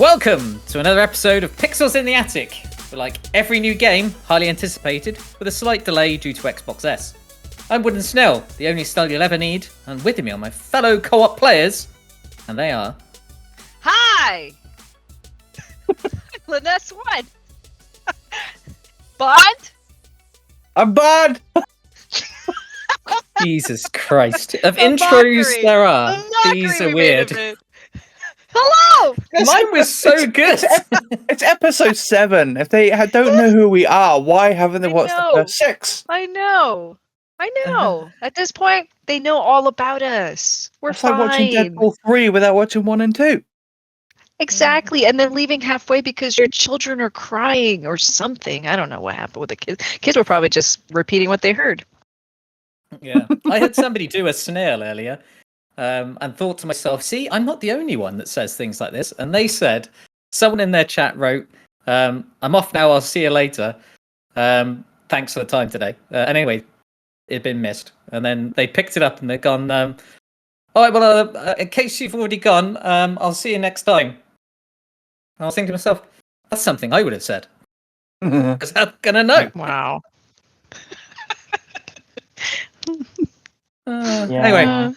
Welcome to another episode of Pixels in the Attic. For like every new game, highly anticipated, with a slight delay due to Xbox S. I'm Woodensnail, the only style you'll ever need, and with me are my fellow co-op players, and they are... Hi! Linus One! Bond? I'm Bond! Jesus Christ. Of The intros mockery. there are. The mockery These are we made weird. of it. Hello! Mine was so good. It's episode 7. If they don't know who we are, why haven't they I watched know. the first 6? I know. At this point, they know all about us. We're It's like watching fine. Deadpool 3 without watching 1 and 2. Exactly. And then leaving halfway because your children are crying or something. I don't know what happened with the kids. Kids were probably just repeating what they heard. Yeah. I had somebody do a snail earlier. And thought to myself, see, I'm not the only one that says things like this. And they said, someone in their chat wrote, I'm off now, I'll see you later. Thanks for the time today. Anyway, it'd been missed. And then they picked it up and they've gone, all right, well, in case you've already gone, I'll see you next time. And I was thinking to myself, that's something I would have said. Because I'm going to know. Wow. Anyway.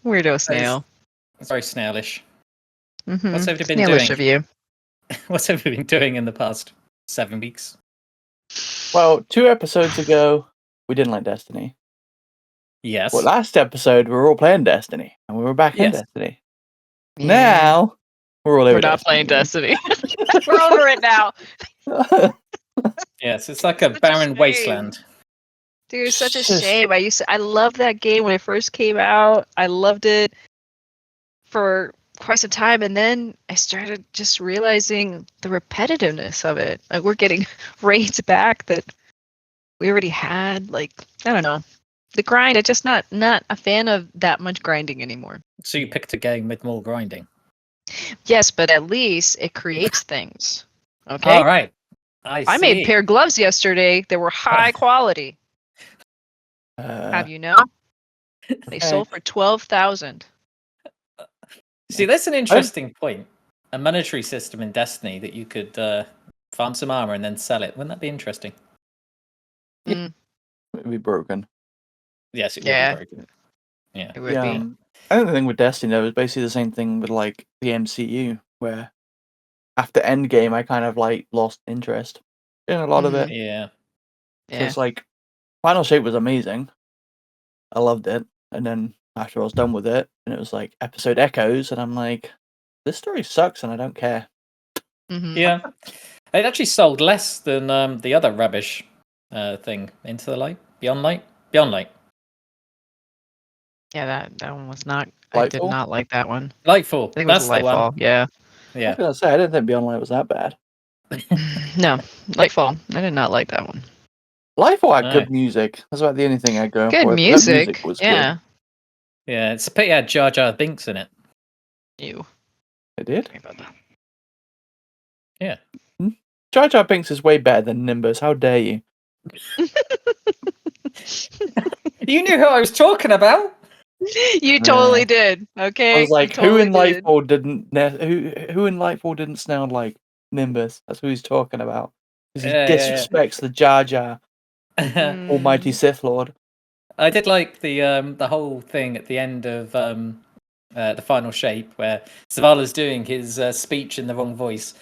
Weirdo snail. It's very snailish. Mm-hmm. What's everybody been Snailish doing? of you. What's everybody been doing in the past 7 weeks? Well, 2 episodes ago, we didn't like Destiny. Yes. Well, last episode, we were all playing Destiny, and we were back in Yes. Destiny. Yeah. Now, we're all over We're not playing Destiny. Destiny. We're over it now. Yes, it's like a Such a barren shame. wasteland. Dude, it's such a Just- shame. I loved that game when it first came out. I loved it for quite some time, and then I started just realizing the repetitiveness of it. Like we're getting raids back that we already had. Like I don't know, the grind. I'm just not a fan of that much grinding anymore. So you picked a game with more grinding. Yes, but at least it creates things. Okay. All right. I made a pair of gloves yesterday. They were high quality. Have you know? They sold for 12,000. See, that's an interesting point. A monetary system in Destiny that you could farm some armor and then sell it. Wouldn't that be interesting? It'd be broken. Yes, it would Yeah. be very good. Yeah. It would Yeah, be. I think the thing with Destiny, though, is basically the same thing with, like, the MCU, where after Endgame, I kind of, like, lost interest in a lot of it. Yeah. Yeah. Because, like, Final Shape was amazing. I loved it. And then after I was done with it, and it was like episode echoes, and I'm like, this story sucks and I don't care. Mhm. Yeah. It actually sold less than the other rubbish thing. Into the Light? Beyond Light? Beyond Light. Yeah, that one was not. I did Lightfall? not like that one. Lightfall. I think it That's was the one. Lightfall. Yeah. I Yeah. was gonna say I didn't think Beyond Light was that bad. No, Lightfall. I did not like that one. Lightfall had No. good music. That's about the only thing I go Good for. That music. was Yeah. Yeah. It's a pity it had Jar Jar Binks in it. You. good. It did. Sorry about that. Yeah. Jar Jar Binks is way better than Nimbus. How dare you? You knew who I was talking about. You totally did. Okay. I was like, You totally who in did. Lightfall didn't? Who in Lightfall didn't sound like Nimbus? That's who he's talking about. Because he Yeah, yeah, yeah. disrespects the Jar Jar, Almighty Sith Lord. I did like the whole thing at the end of the final shape where Zavala's doing his speech in the wrong voice,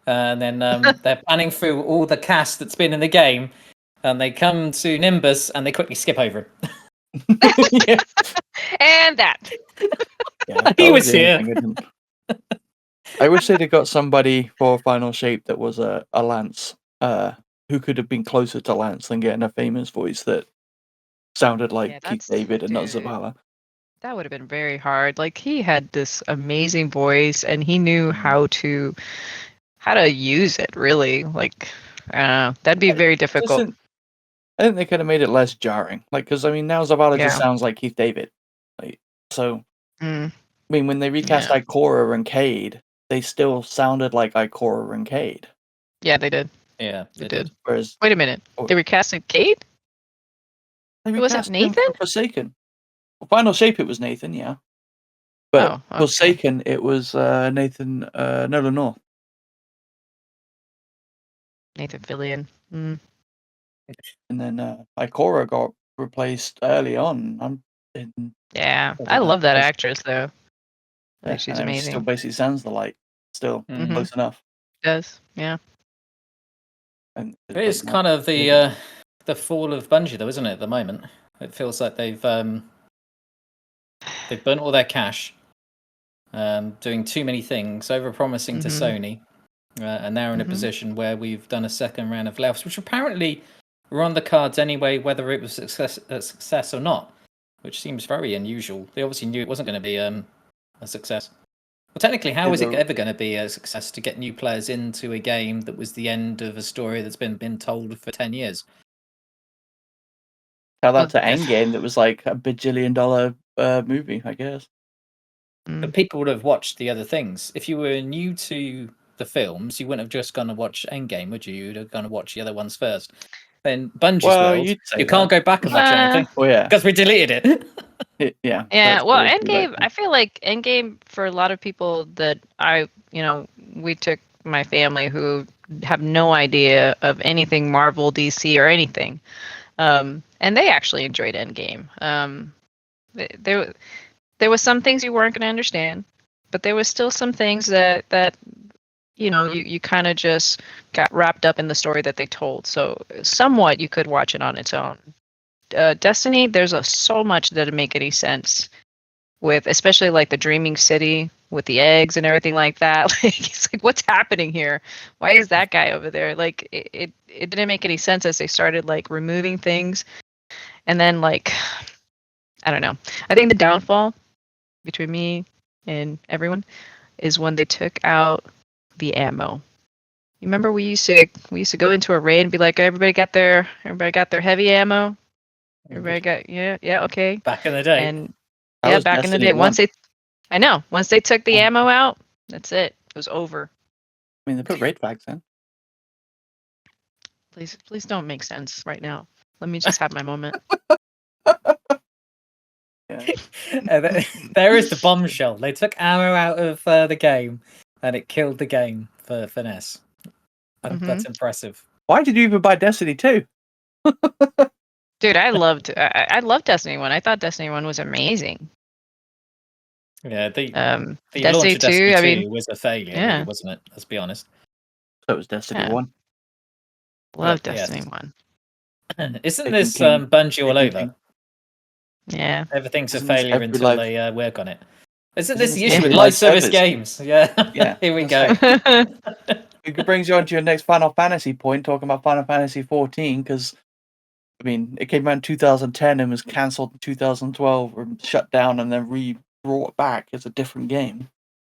and then they're panning through all the cast that's been in the game, and they come to Nimbus and they quickly skip over him. Yeah. And that. Yeah, that He was the only here. thing I didn't- I wish they'd have got somebody for Final Shape that was a Lance, who could have been closer to Lance than getting a famous voice that sounded like Yeah, Keith that's- David and not dude. Zavala. That would have been very hard. Like he had this amazing voice, and he knew how to use it. Really, like that'd be very difficult. I think they could have made it less jarring. Like, because I mean, now Zavala just Yeah. sounds like Keith David. Like, so, Mm. I mean, when they recast Yeah. Ikora and Cade, they still sounded like Ikora and Cade. Yeah, they did. Yeah, They did. Whereas Wait a minute. Oh. They were casting Kate? they Was it recast him for Nathan? Forsaken. Well, Final Shape, it was Nathan, yeah. But Oh, okay. Forsaken, it was Nathan Nolan North. Nathan Fillion. And then Ikora got replaced early on. Yeah, What I was that? love that Was- actress though. Yeah, She's and it still amazing. basically sounds like still Mhm. close enough. Does yeah. And It is kind of the fall of Bungie, though, isn't it? At the moment, it feels like they've burnt all their cash, doing too many things, over-promising to Sony, and now in a position where we've done a second round of layoffs, which apparently were on the cards anyway, whether it was a success or not, which seems very unusual. They obviously knew it wasn't going to be a success. Well, technically, how is it ever going to be a success to get new players into a game that was the end of a story that's been told for 10 years? Tell that to Endgame that was like a bajillion-dollar movie, I guess. But people would have watched the other things. If you were new to the films, you wouldn't have just gone to watch Endgame, would you? You'd have gone to watch the other ones first. Then Bungie's world, you'd say you can't go back and watch anything Oh yeah, because we deleted it. yeah. Yeah, well, that's true, Endgame. I feel like Endgame for a lot of people that we took my family who have no idea of anything Marvel, DC, or anything, and they actually enjoyed Endgame. There was some things you weren't going to understand, but there was still some things that you kind of just got wrapped up in the story that they told. So somewhat you could watch it on its own. Destiny, there's so much that doesn't make any sense with, especially like the Dreaming City with the eggs and everything like that. Like it's like, what's happening here? Why is that guy over there? Like it didn't make any sense as they started like removing things, and then like I don't know. I think the downfall between me and everyone is when they took out the ammo. You remember we used to go into a raid and be like, everybody got their heavy ammo. Everybody got okay. Back in the day. And back in the day, once they took the ammo out, that's it. It was over. I mean, they put raid flags in. Please don't make sense right now. Let me just have my moment. There is the bombshell. They took ammo out of the game, and it killed the game for finesse. That's impressive. Why did you even buy Destiny 2? Dude, I loved Destiny 1. I thought Destiny 1 was amazing. Yeah, the Destiny launch of 2, Destiny 2 was a failure, yeah. really, wasn't it? Let's be honest. So it was Destiny 1. Love Destiny 1. Isn't this Bungie all over? Yeah. Everything's Isn't a this failure until they work on it. Isn't this the this issue with every live live service service? games? Yeah. Yeah, Here we that's go. It brings you on to your next Final Fantasy point, talking about Final Fantasy 14, because, I mean, it came out in 2010 and was cancelled in 2012, or shut down and then brought back as a different game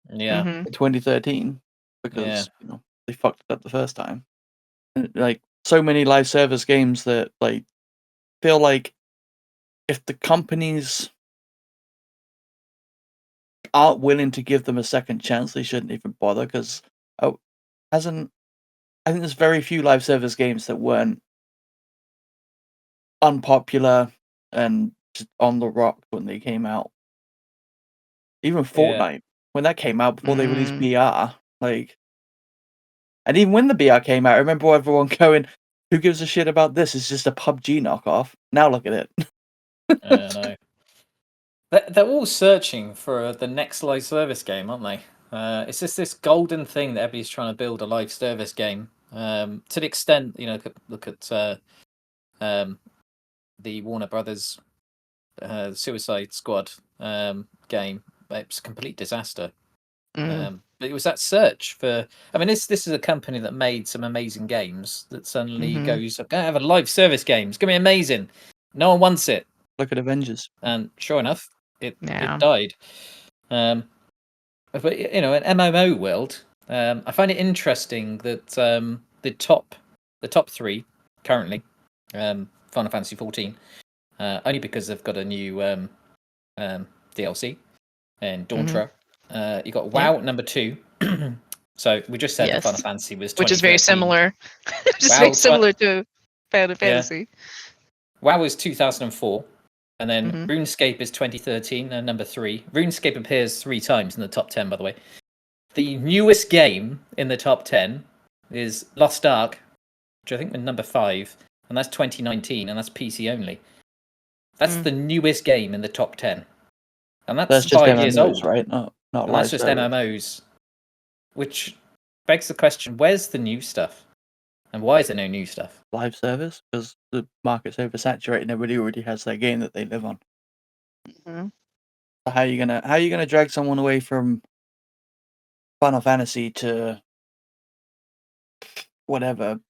Yeah. in 2013, because they fucked it up the first time. And, like, so many live service games that like feel like if the companies aren't willing to give them a second chance, they shouldn't even bother, because I think there's very few live service games that weren't unpopular and just on the rock when they came out. Even Fortnite, when that came out before they released BR, like, and even when the BR came out, I remember everyone going, "Who gives a shit about this? It's just a PUBG knockoff." Now look at it. I know. They're all searching for the next live service game, aren't they? It's just this golden thing that everybody's trying to build a live service game. To the extent, look at the Warner Brothers Suicide Squad game. It's a complete disaster. But it was that search for. I mean, this is a company that made some amazing games that suddenly goes, "I'm gonna have a live service game. It's gonna be amazing." No one wants it. Look at Avengers. And sure enough, it died. But in MMO world, I find it interesting that the top three currently, Final Fantasy 14, only because they've got a new DLC and Dawntra. You got WoW at number 2. So we just said that Final Fantasy was 2013. Which is very similar. Very similar to Final Fantasy. WoW was 2004. And then RuneScape is 2013 and number 3. RuneScape appears 3 times in the top 10, by the way. The newest game in the top 10 is Lost Ark, which I think we're number 5, and that's 2019, and that's PC only. That's the newest game in the top 10, and that's just 5 years MMOs, old, right? Not and live that's just service. MMOs, which begs the question: where's the new stuff, and why is there no new stuff? Live service, because the market's oversaturated and everybody already has their game that they live on. Mhm. So how are you gonna drag someone away from Final Fantasy to whatever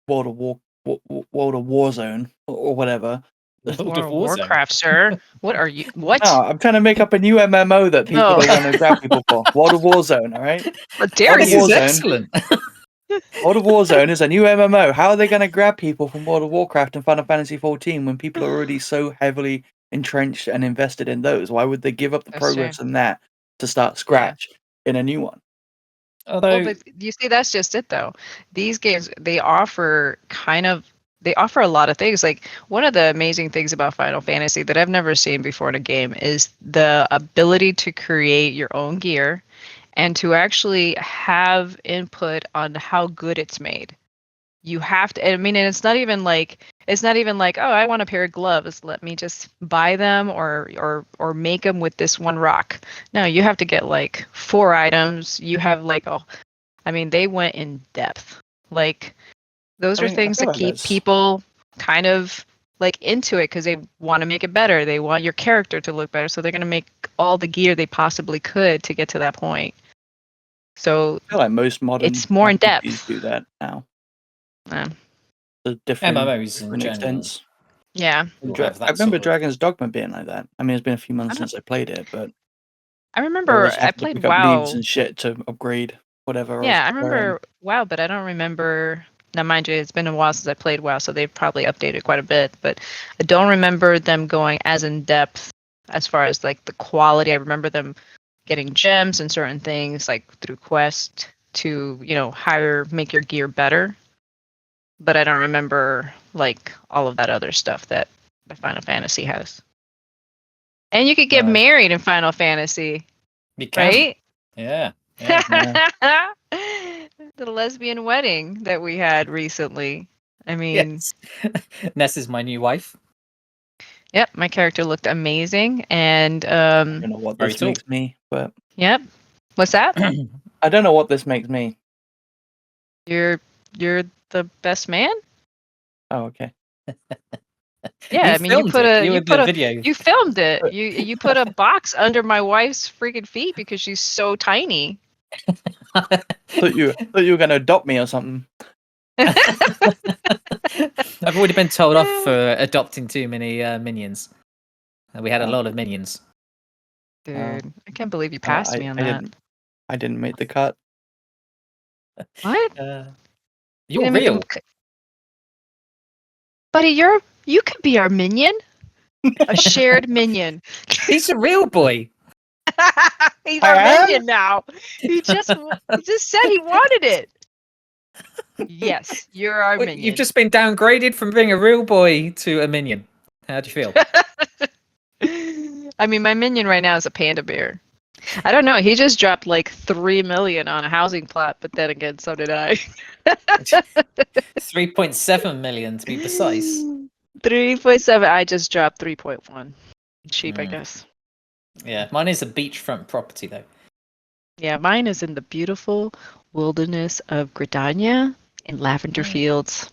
World of Warzone or whatever? World World of of Warzone. Warcraft, sir. What are you? What? No, I'm trying to make up a new MMO that people Oh. are going to grab people for. World of Warzone, all right? How dare World of This is you? Warzone. excellent. World of Warzone is a new MMO. How are they going to grab people from World of Warcraft and Final Fantasy 14 when people are already so heavily entrenched and invested in those? Why would they give up the That's true. progress in that to start scratch in a new one? Although, Well, but you see, that's just it, though. These games, they offer a lot of things. Like, one of the amazing things about Final Fantasy that I've never seen before in a game is the ability to create your own gear and to actually have input on how good it's made. You have to, I mean, and it's not even like, oh, I want a pair of gloves. Let me just buy them or make them with this one rock. No, you have to get like 4 items. You have like, oh, I mean, they went in depth. Like, those I are mean, I things feel that like keep that's- people kind of like into it because they want to make it better. They want your character to look better. So they're going to make all the gear they possibly could to get to that point. So I feel like most modern it's more in RPGs depth. do that now. Yeah. To different MMOs in general extents. Yeah. will have I that remember sort of. Dragon's Dogma being like that. I mean, it's been a few months I don't- since I played it, but I I remember always I have to played pick up leaves WoW. and shit to upgrade whatever I was Yeah, I wearing. remember WoW, but I don't remember. Now, mind you, it's been a while since I played WoW, so they've probably updated quite a bit. But I don't remember them going as in depth as far as like the quality. I remember them getting gems and certain things like through quest to make your gear better. But I don't remember like all of that other stuff that the Final Fantasy has. And you could get married in Final Fantasy, You can. right? Yeah. The lesbian wedding that we had recently. I mean, Yes. Ness is my new wife. yep, my character looked amazing, and I don't know what Very this tall. makes me, but yep. What's that? I don't know what this makes me. You're the best man. Oh, okay. Yeah, You I mean, you filmed put it. a You you were put the a video. you filmed it. You put a box under my wife's freaking feet because she's so tiny. Thought you were gonna adopt me or something. I've already been told off for adopting too many minions. We had a lot of minions. Dude, I can't believe you passed me on that. I didn't make the cut. What? You're didn't make the- real. Buddy, you could be our minion. A shared minion. He's a real boy. He's I our am? minion now. He just said he wanted it. Yes, you're our Well, minion. you've just been downgraded from being a real boy to a minion. How do you feel? I mean, my minion right now is a panda bear. I don't know. He just dropped like 3 million on a housing plot, but then again, so did I. 3.7 million to be precise. 3.7. I just dropped 3.1. Cheap, I guess. Yeah, mine is a beachfront property though. Yeah, mine is in the beautiful wilderness of Gridania in lavender fields.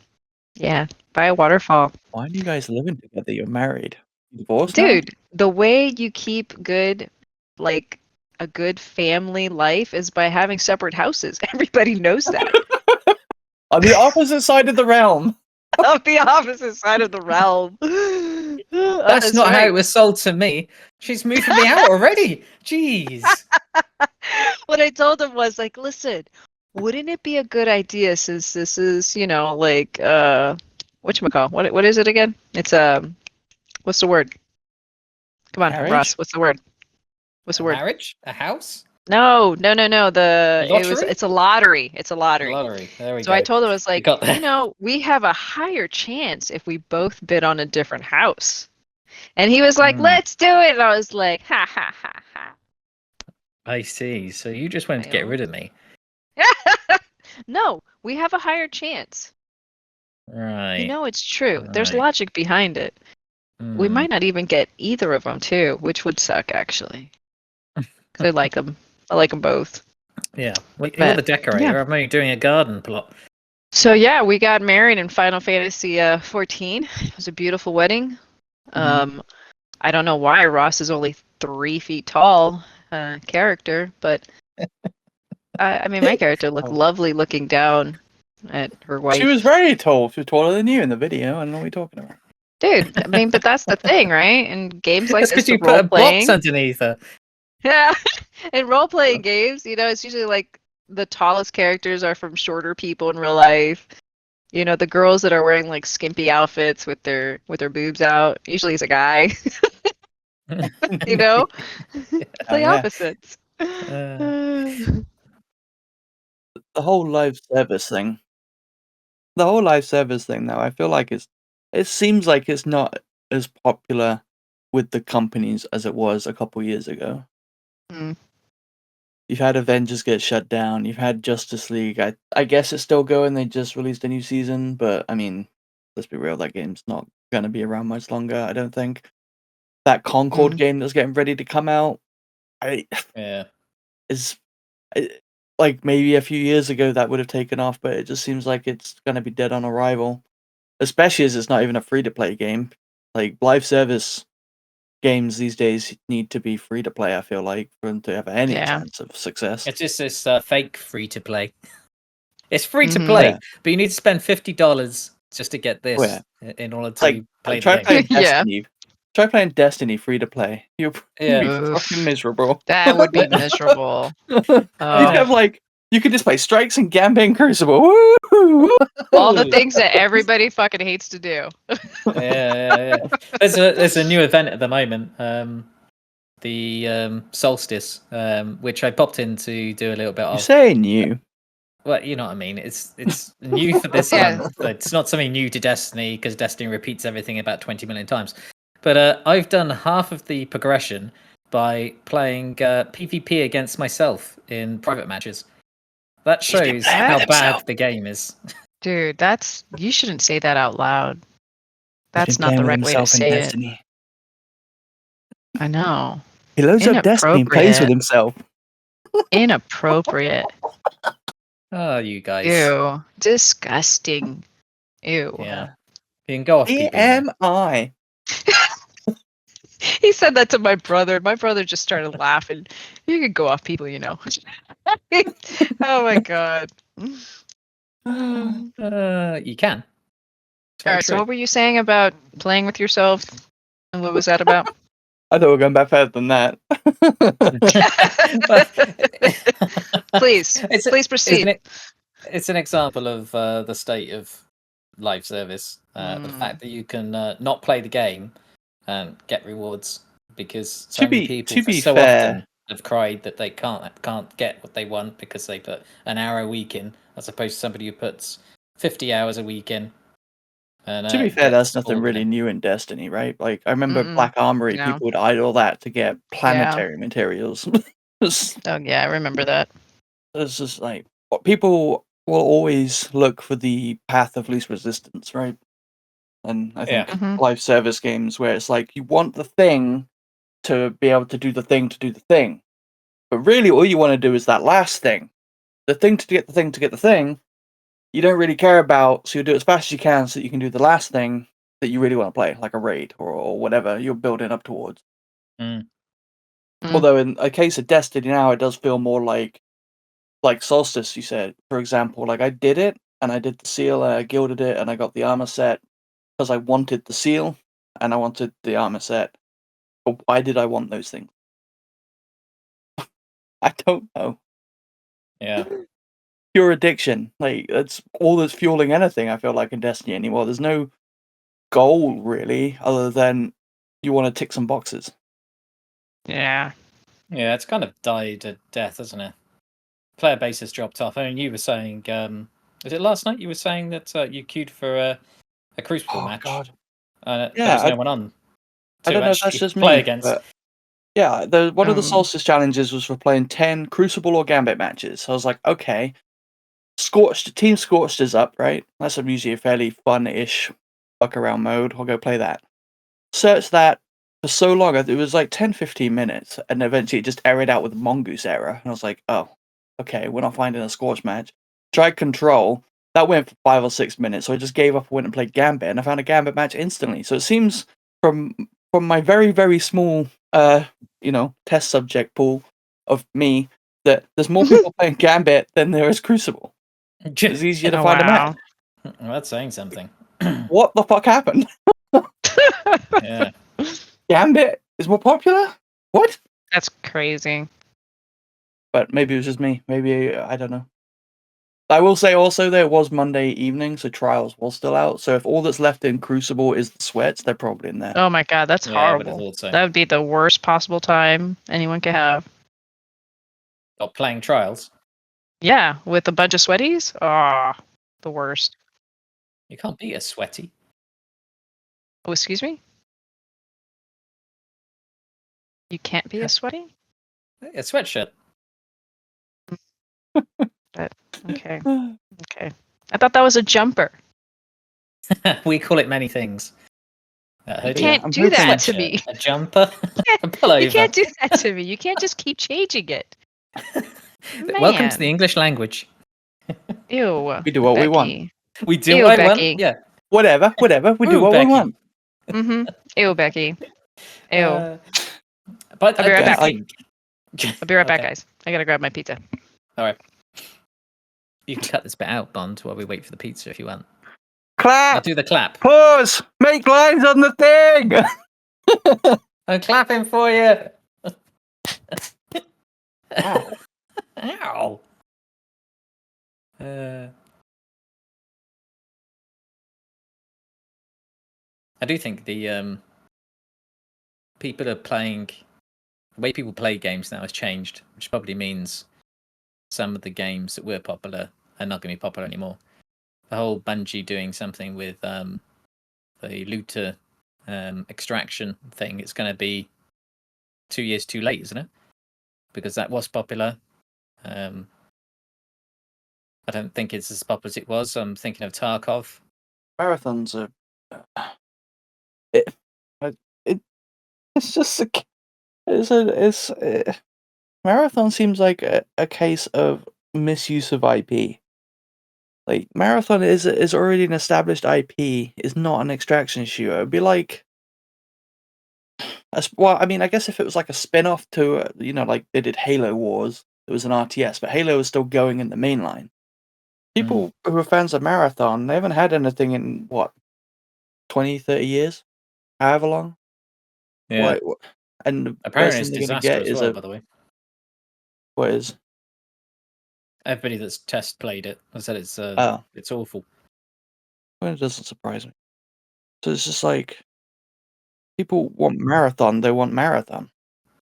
Yeah, by a waterfall. Why are you guys living together? You're married. You divorced now? Dude, the way you keep good, like a good family life is by having separate houses. Everybody knows that. On the opposite side of the realm. Of the opposite side of the realm. That's not how it was sold to me. She's moving me out already. Jeez. What I told him was like, listen, wouldn't it be a good idea since this is, like whatchamacall? What is it again? It's what's the word? Come on, Marriage? Ross, what's the word? What's the word? Marriage? A house? No. Lottery? It's a lottery. It's a lottery. Lottery. There we go. So I told him, I was like, got there. we have a higher chance if we both bid on a different house. And he was like, let's do it. And I was like, ha ha ha ha. I see. So you just wanted to get rid of me. No, we have a higher chance. Right. It's true. There's Right. logic behind it. We Hmm. might not even get either of them too, which would suck actually. 'Cause I like them. I like them both. Yeah. Well, you're But, the decorator. yeah. I'm only doing a garden plot. So yeah, we got married in Final Fantasy 14. It was a beautiful wedding. I don't know why Ross is only 3 feet tall character, but I mean my character looked Oh. lovely looking down at her wife. She was very tall. She was taller than you in the video. I don't know what you're talking about. Dude, I mean, but that's the thing, right? In games like That's this, because the you put role a box playing. underneath her. Yeah. In role playing games, it's usually like the tallest characters are from shorter people in real life. The girls that are wearing like skimpy outfits with their boobs out, usually is a guy. you know? Oh, The yeah. opposites. The whole live service thing. The whole live service thing, though, I feel like it seems like it's not as popular with the companies as it was a couple years ago. Mm. You've had Avengers get shut down. You've had Justice League. I guess it's still going. They just released a new season, but I mean, let's be real. That game's not gonna be around much longer. I don't think. That Concord game that's getting ready to come out, Yeah. is like maybe a few years ago that would have taken off, but it just seems like it's gonna be dead on arrival. Especially as it's not even a free to play game. Like live service games these days need to be free to play. I feel like for them to have any Yeah. chance of success. It's just this fake free to play. It's free to Mhm. play, Yeah. but you need to spend $50 just to get this Yeah. in order to Like play the try game. playing Yeah. Destiny. Try playing Destiny free to play. You'll Yeah. be Oof. fucking miserable. That would be miserable. You Oh. have like you could just play Strikes and Gambit and Crucible. Woo! All the things that everybody fucking hates to do. Yeah. There's a new event at the moment, the Solstice, which I popped in to do a little bit You of. say new. Well, you know what I mean. It's new for this Yeah. month. It's not something new to Destiny because Destiny repeats everything about 20 million times. But I've done half of the progression by playing PvP against myself in private matches. That He's been shows playing how with bad himself. the game is. Dude, you shouldn't say that out loud. He's That's been not the playing with right way to himself in say it. Destiny. I know. He loads up Destiny and plays with himself. Inappropriate. Oh, you guys. Ew. Disgusting. Ew. Yeah. You can go off people. TMI. He said that to my brother. My brother just started laughing. You could go off people, Oh my god. You can. All right, so what were you saying about playing with yourself? And what was that about? I thought we were going back further than that. Please proceed. It's an example of the state of live service. The fact that you can not play the game and get rewards because so many people so often have cried that they can't get what they want because they put an hour a week in, as opposed to somebody who puts 50 hours a week in. And, to be fair, that's nothing really new in Destiny, right? Like I remember Black Armory, people would idle that to get planetary materials. Oh yeah, I remember that. It's just like people will always look for the path of least resistance, right? And I think live service games where it's like you want the thing to be able to do the thing to do the thing, but really all you want to do is that last thing, the thing to get the thing to get the thing. You don't really care about, so you'll do it as fast as you can so that you can do the last thing that you really want to play, like a raid or whatever you're building up towards. Although in a case of Destiny now, it does feel more like Solstice, you said, for example. Like I did it, and I did the seal, and I gilded it, and I got the armor set because I wanted the seal, and I wanted the armor set. But why did I want those things? I don't know. Yeah. Pure addiction. Like that's all that's fueling anything, I feel like, in Destiny anymore. There's no goal really other than you want to tick some boxes. Yeah, it's kind of died a death, hasn't it? Player base has dropped off. I mean, you were saying, was it last night you were saying that you queued for a Crucible match? God. There was no one on I don't know if that's just me, against. but yeah, one of the Solstice challenges was for playing 10 Crucible or Gambit matches. So I was like, okay, Team Scorched is up, right? That's usually a fairly fun-ish fuck around mode. I'll go play that. Search that for so long. It was like 10-15 minutes, and eventually it just errored out with a mongoose error. And I was like, oh, okay, we're not finding a Scorched match. Tried Control. That went for 5 or 6 minutes, so I just gave up, went and played Gambit, and I found a Gambit match instantly. So it seems from my very, very small test subject pool of me that there's more people playing Gambit than there is Crucible. It's easier to find a match. Well, that's saying something. What the fuck happened? Yeah. Gambit is more popular? What? That's crazy. But maybe it was just me. Maybe, I don't know. I will say also there was Monday evening, so Trials was still out. So if all that's left in Crucible is the sweats, they're probably in there. Oh my god, that's Yeah, I would have horrible. thought so. That would be the worst possible time anyone could have. Not playing Trials. Yeah, with a bunch of sweaties? Ah, the worst. You can't beat a sweaty. Oh, excuse me? You can't be a sweaty? A sweatshirt. Okay. Okay. I thought that was a jumper. We call it many things. A You hoodie, can't I'm do that sweatshirt, to me. a jumper, a pullover. You can't do that to me. You can't just keep changing it. Welcome to the Man. English language. Ew. We do what we want. Becky. We do Ew, what I Becky. want. Yeah. Whatever. We do Ooh, what Becky. we want. Mm-hmm. Ew, Becky. Ew. But I'll be right I back. think... I'll be right back, Okay. guys. I gotta grab my pizza. All right. You can cut this bit out, Bond, while we wait for the pizza if you want. I'll Clap! do the clap. Pause! Make lines on the thing! I'm clapping for you. Ow. Ow. I do think the people are playing. The way people play games now has changed, which probably means some of the games that were popular are not going to be popular anymore. The whole Bungie doing something with the looter extraction thing, it's going to be 2 years too late, isn't it? Because that was popular. I don't think it's as popular as it was. I'm thinking of Tarkov. Marathons are. It's just Marathon seems like a case of misuse of IP. Like Marathon is already an established IP. Is not an extraction shooter. It'd be like, well, I mean, I guess if it was like a spin-off to like they did Halo Wars, it was an RTS, but Halo is still going in the mainline. People who are fans of Marathon, they haven't had anything in what 20, 30 years, however long. Yeah. What? And the Apparently best it's thing they're gonna disaster get as is well, by the way. What is? Everybody that's test played it has said it's awful. Well, it doesn't surprise me. So it's just like people want Marathon, they want Marathon.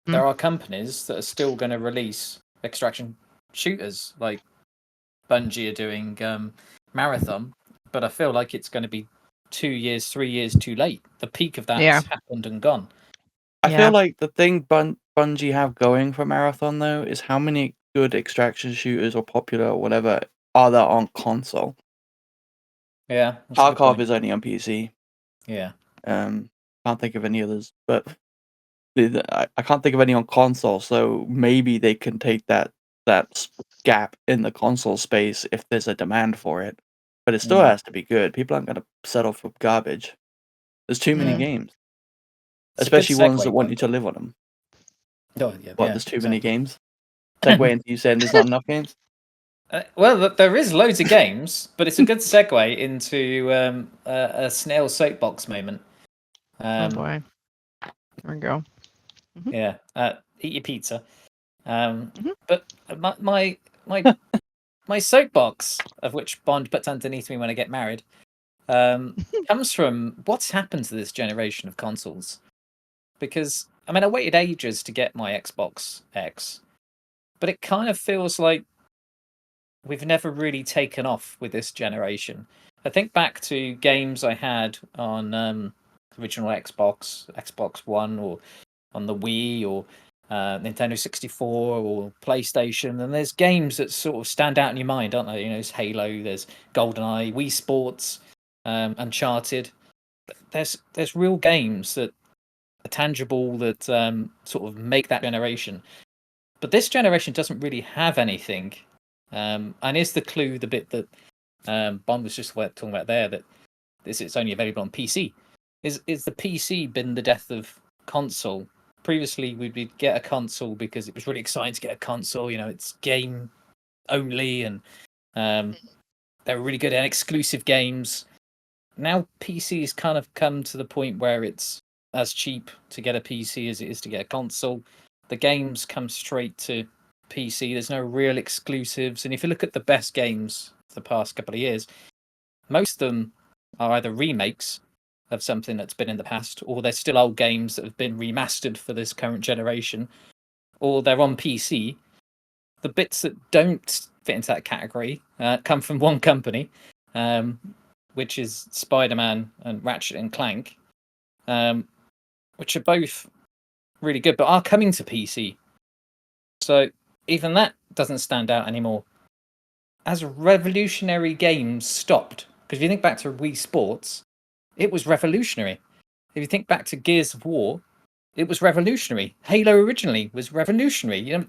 There are companies that are still going to release extraction shooters, like Bungie are doing Marathon, but I feel like it's going to be 2 years, 3 years too late. The peak of that's happened and gone. I feel like the thing Bungie have going for Marathon though is how many good extraction shooters or popular or whatever are there on console. Yeah, Tarkov is only on PC. Yeah. Can't think of any others, but I can't think of any on console. So maybe they can take that gap in the console space if there's a demand for it. But it still has to be good. People aren't going to settle for garbage. There's too many games, especially ones that want you to live on them. Oh, yeah, What? There's too many games. Segue into you saying there's not enough games. Well, there is loads of games, but it's a good segue into a snail soapbox moment. Oh boy, here we go. Yeah, eat your pizza. But my soapbox, of which Bond puts underneath me when I get married, comes from what's happened to this generation of consoles. Because I mean, I waited ages to get my Xbox X, but it kind of feels like we've never really taken off with this generation. I think back to games I had on original Xbox One, or on the Wii, or Nintendo 64 or PlayStation, and there's games that sort of stand out in your mind, aren't there? You know, there's Halo, there's GoldenEye, Wii Sports, Uncharted. There's real games that are tangible that sort of make that generation. But this generation doesn't really have anything. And is the clue the bit that Bond was just talking about there, that it's only available on PC? Is the PC been the death of console? Previously, we'd get a console because it was really exciting to get a console. You know, it's game only, and they were really good at exclusive games. Now PC's kind of come to the point where it's as cheap to get a PC as it is to get a console. The games come straight to PC. There's no real exclusives, and if you look at the best games of the past couple of years, most of them are either remakes of something that's been in the past, or they're still old games that have been remastered for this current generation, or they're on PC. The bits that don't fit into that category come from one company, which is Spider-Man and Ratchet and Clank, which are both really good, but are coming to PC. So even that doesn't stand out anymore. As revolutionary games stopped, because if you think back to Wii Sports, it was revolutionary. If you think back to Gears of War, it was revolutionary. Halo originally was revolutionary. You know,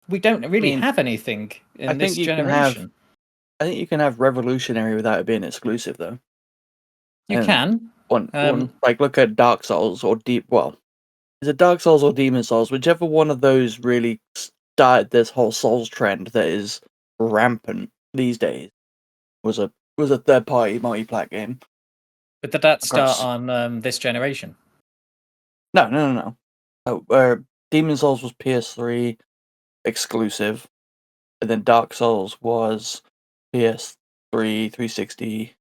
we don't really have anything in this generation. I think you can have revolutionary without it being exclusive, though. You can. Like, look at Dark Souls or is it Dark Souls or Demon Souls? Whichever one of those really started this whole Souls trend that is rampant these days was a third-party multi-plat game. But did that start on this generation? No. Demon Souls was PS3 exclusive, and then Dark Souls was PS3, 360,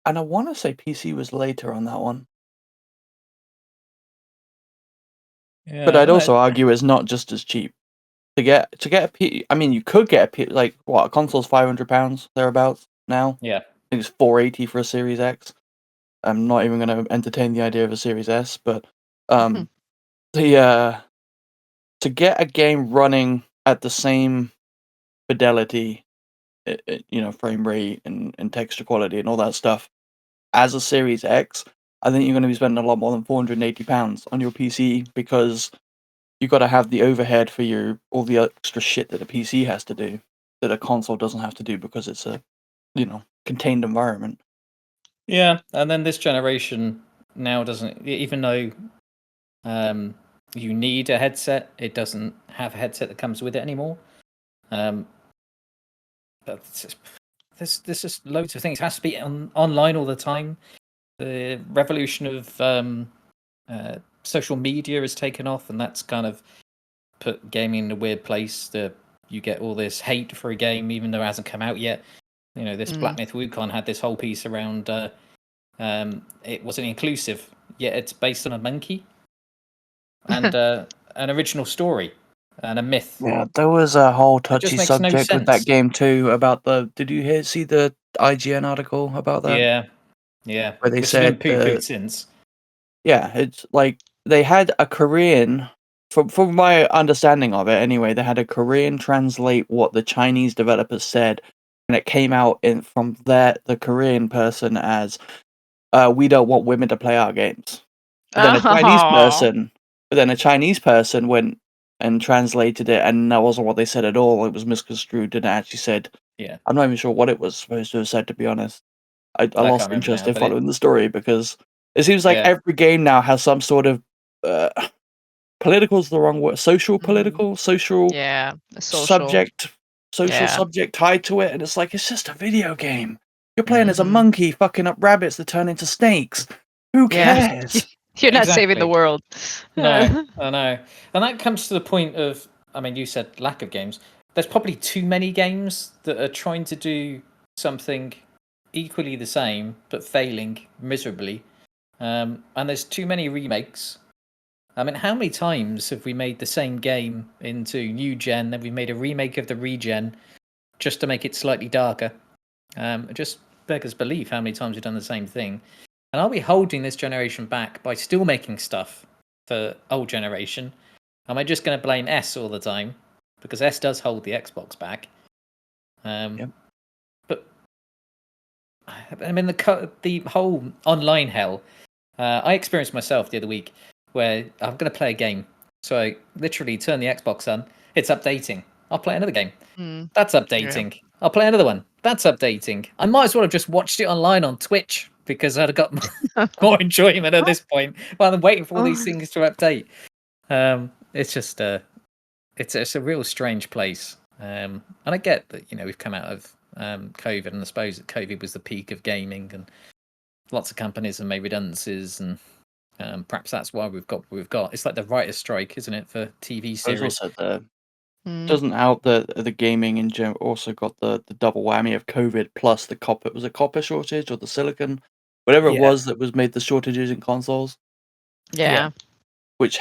and I want to say PC was later on that one. Yeah, but I'd also argue it's not just as cheap to get a P. I mean, you could get a P. Like what? A console's £500 thereabouts now. Yeah, I think it's $480 for a Series X. I'm not even going to entertain the idea of a Series S, but to get a game running at the same fidelity, frame rate and texture quality and all that stuff as a Series X, I think you're going to be spending a lot more than £480 on your PC, because you've got to have the overhead for all the extra shit that a PC has to do that a console doesn't have to do because it's a contained environment. Yeah, and then this generation now doesn't, even though you need a headset, it doesn't have a headset that comes with it anymore. But there's just loads of things. It has to be online all the time. The revolution of social media has taken off, and that's kind of put gaming in a weird place. You get all this hate for a game even though it hasn't come out yet. You know, this Black Myth Wukong had this whole piece around it wasn't inclusive, yet it's based on a monkey and an original story and a myth. Yeah, there was a whole touchy subject with that game too about did you see the IGN article about that? Yeah. Where they said poo-pooed since. Yeah, it's like they had a Korean, from my understanding of it anyway, they had a Korean translate what the Chinese developers said, and it came out from the Korean person as, we don't want women to play our games. But then a Chinese person went and translated it, and that wasn't what they said at all. It was misconstrued, and it actually said, I'm not even sure what it was supposed to have said, to be honest. I lost interest in following the story, because it seems like every game now has some sort of political is the wrong word, social subject tied to it, and it's like, it's just a video game. You're playing as a monkey fucking up rabbits that turn into snakes. Who cares? You're not saving the world. No, I know. And that comes to the point of, I mean, you said lack of games. There's probably too many games that are trying to do something equally the same, but failing miserably. And there's too many remakes. I mean, how many times have we made the same game into new gen, then we made a remake of the regen just to make it slightly darker? It just beggars belief how many times we've done the same thing. And are we holding this generation back by still making stuff for old generation? Am I just going to blame S all the time? Because S does hold the Xbox back. Yep. But I mean, the whole online hell. I experienced myself the other week where I'm going to play a game. So I literally turn the Xbox on. It's updating. I'll play another game. That's updating. I'll play another one. That's updating. I might as well have just watched it online on Twitch because I'd have got more enjoyment at this point rather than waiting for all these things to update. It's just it's a real strange place. And I get that we've come out of COVID, and I suppose that COVID was the peak of gaming, and lots of companies have made redundancies, and perhaps that's why we've got what we've got. It's like the writer's strike, isn't it, for TV There's series? also doesn't help that the gaming in general also got the double whammy of COVID plus the copper. Was it copper shortage or the silicon, whatever it was that was made the shortages in consoles, Yeah. which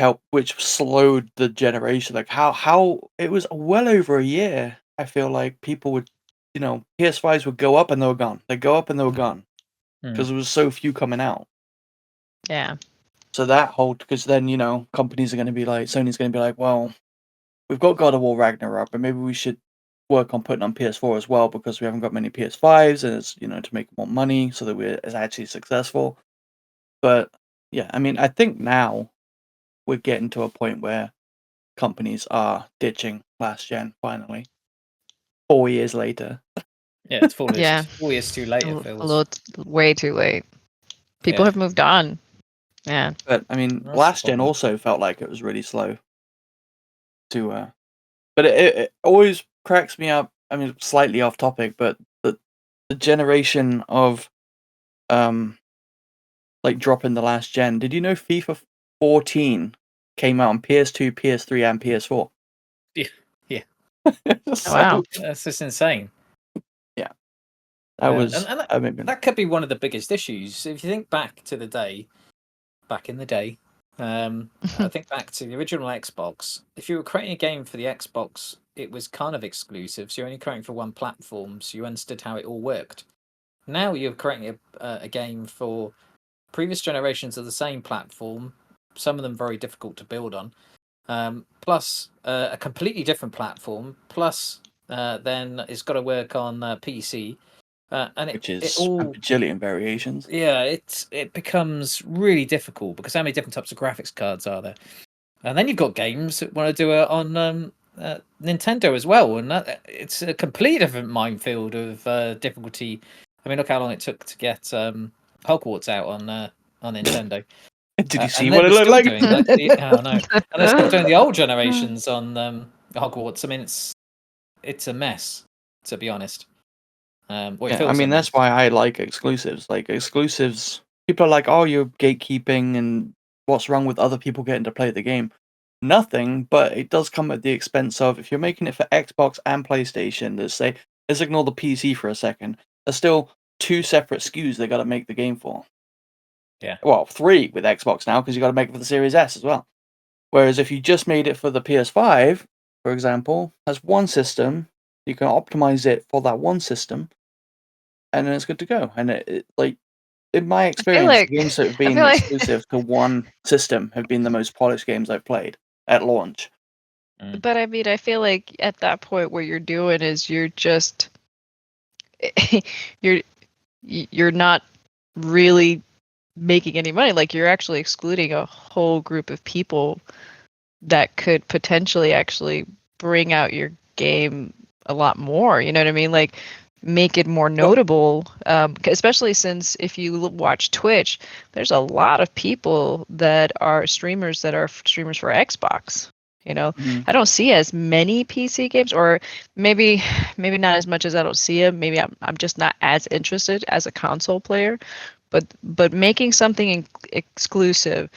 slowed the generation. Like how it was well over a year. I feel like people would, PS5s would go up and they were gone. They go up and they were gone because there was so few coming out. Yeah. So because then companies are going to be like, Sony's going to be like, well, we've got God of War Ragnarok, but maybe we should work on putting on PS4 as well because we haven't got many PS5s, and it's to make more money so that it's actually successful. But yeah, I mean, I think now we're getting to a point where companies are ditching last gen finally. 4 years later. Yeah, it's 4 years. Yeah. 4 years too late. It feels way too late. People have moved on. Yeah. But I mean, That's last the gen problem. also felt like it was really slow. But it always cracks me up. I mean, slightly off topic, but the generation of like dropping the last gen. Did you know FIFA 14 came out on PS2, PS3, and PS4? Yeah. Wow. That's just insane. Yeah. That was that could be one of the biggest issues. If you think back in the day, I think back to the original Xbox. If you were creating a game for the Xbox, it was kind of exclusive. So you're only creating for one platform, so you understood how it all worked. Now you're creating a game for previous generations of the same platform, some of them very difficult to build on, plus a completely different platform, plus then it's got to work on PC. Which is a bajillion variations. Yeah, it becomes really difficult because how many different types of graphics cards are there? And then you've got games that want to do it on Nintendo as well, and it's a completely different minefield of difficulty. I mean, look how long it took to get Hogwarts out on Nintendo. Did you see what it looked like? And they're still doing the old generations on Hogwarts. I mean, it's a mess, to be honest. I mean, that's why I like exclusives. Like exclusives, people are like, "Oh, you're gatekeeping," and what's wrong with other people getting to play the game? Nothing, but it does come at the expense of, if you're making it for Xbox and PlayStation, let's ignore the PC for a second. There's still 2 separate SKUs they got to make the game for. Yeah. Well, 3 with Xbox now because you got to make it for the Series S as well. Whereas if you just made it for the PS5, for example, has one system, you can optimize it for that one system, and then it's good to go. And it like, in my experience, the games that have been exclusive to one system have been the most polished games I've played at launch. But I mean, I feel like at that point, what you're doing is you're just you're not really making any money. Like, you're actually excluding a whole group of people that could potentially actually bring out your game a lot more. You know what I mean? Like, make it more notable, especially since if you watch Twitch, there's a lot of people that are streamers for Xbox. I don't see as many PC games, or maybe not as much as I don't see them. Maybe I'm just not as interested as a console player. But making something exclusive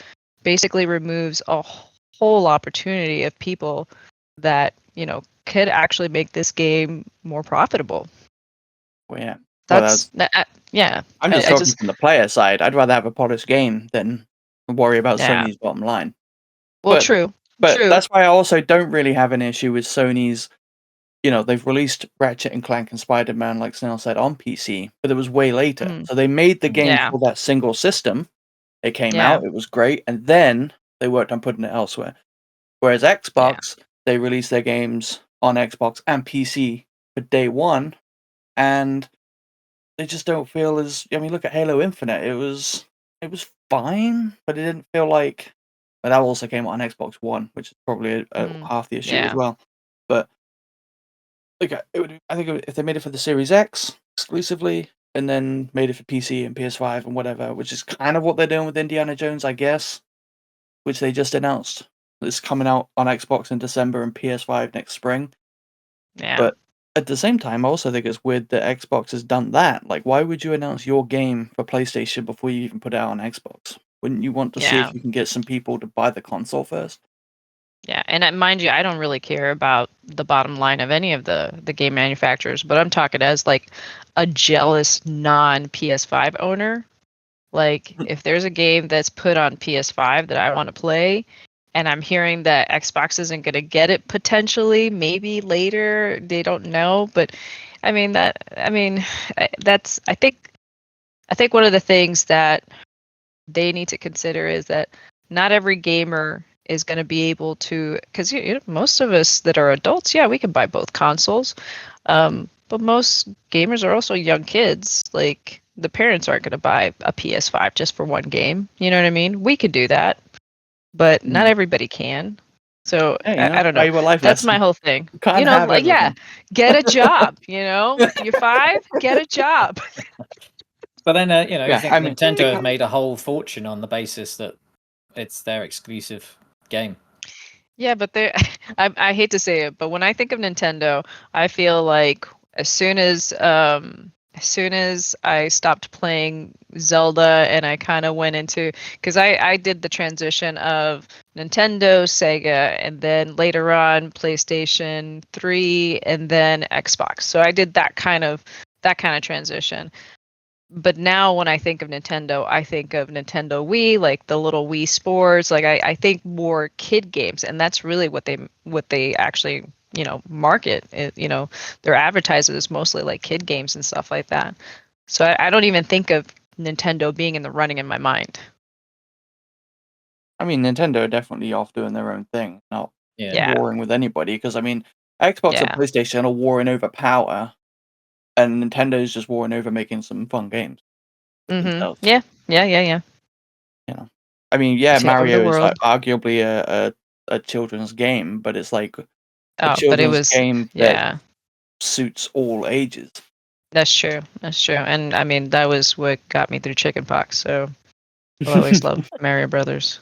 basically removes a whole opportunity of people that could actually make this game more profitable. Well, yeah. Yeah. I'm just talking from the player side. I'd rather have a polished game than worry about Sony's bottom line. Well, true. But that's why I also don't really have an issue with Sony's. They've released Ratchet and Clank and Spider-Man, like Snail said, on PC, but it was way later. So they made the game for that single system. It came out, it was great, and then they worked on putting it elsewhere. Whereas Xbox, they released their games on Xbox and PC for day one, and they just don't feel as. I mean, look at Halo Infinite. It was fine, but it didn't feel like. But that also came out on Xbox One, which is probably half the issue as well. But okay, I think if they made it for the Series X exclusively, and then made it for PC and PS5 and whatever, which is kind of what they're doing with Indiana Jones, I guess, which they just announced. It's coming out on Xbox in December and PS5 next spring. Yeah. But at the same time, I also think it's weird that Xbox has done that. Like, why would you announce your game for PlayStation before you even put it out on Xbox? Wouldn't you want to see if you can get some people to buy the console first? Yeah, and mind you, I don't really care about the bottom line of any of the game manufacturers, but I'm talking as like a jealous non PS5 owner. Like, if there's a game that's put on PS5 that I want to play, and I'm hearing that Xbox isn't going to get it potentially, maybe later, they don't know. But I mean I think one of the things that they need to consider is that not every gamer is going to be able to, because most of us that are adults, we can buy both consoles, but most gamers are also young kids. Like, the parents aren't going to buy a PS5 just for one game. You know what I mean? We could do that, but not everybody can. So I don't know. That's my whole thing. Can't have everything. Get a job. You're 5, get a job. But then, I think Nintendo have made a whole fortune on the basis that it's their exclusive game. Yeah, but I hate to say it, but when I think of Nintendo, I feel like as soon as I stopped playing Zelda and I kind of went into, because I did the transition of Nintendo, Sega, and then later on PlayStation 3 and then Xbox. So I did that kind of transition. But now when I think of Nintendo, I think of Nintendo Wii, like the little Wii Sports. Like, I think more kid games, and that's really what they actually market. Their advertisers is mostly like kid games and stuff like that. So I don't even think of Nintendo being in the running in my mind. I mean, Nintendo are definitely off doing their own thing, not warring with anybody. Because I mean, Xbox and PlayStation are warring over power, and Nintendo's just warring over making some fun games. Mm-hmm. Yeah. I mean, Mario is like arguably a children's game, but it's like a children's game that suits all ages. That's true. And I mean, that was what got me through chickenpox. So I'll always love Mario Brothers.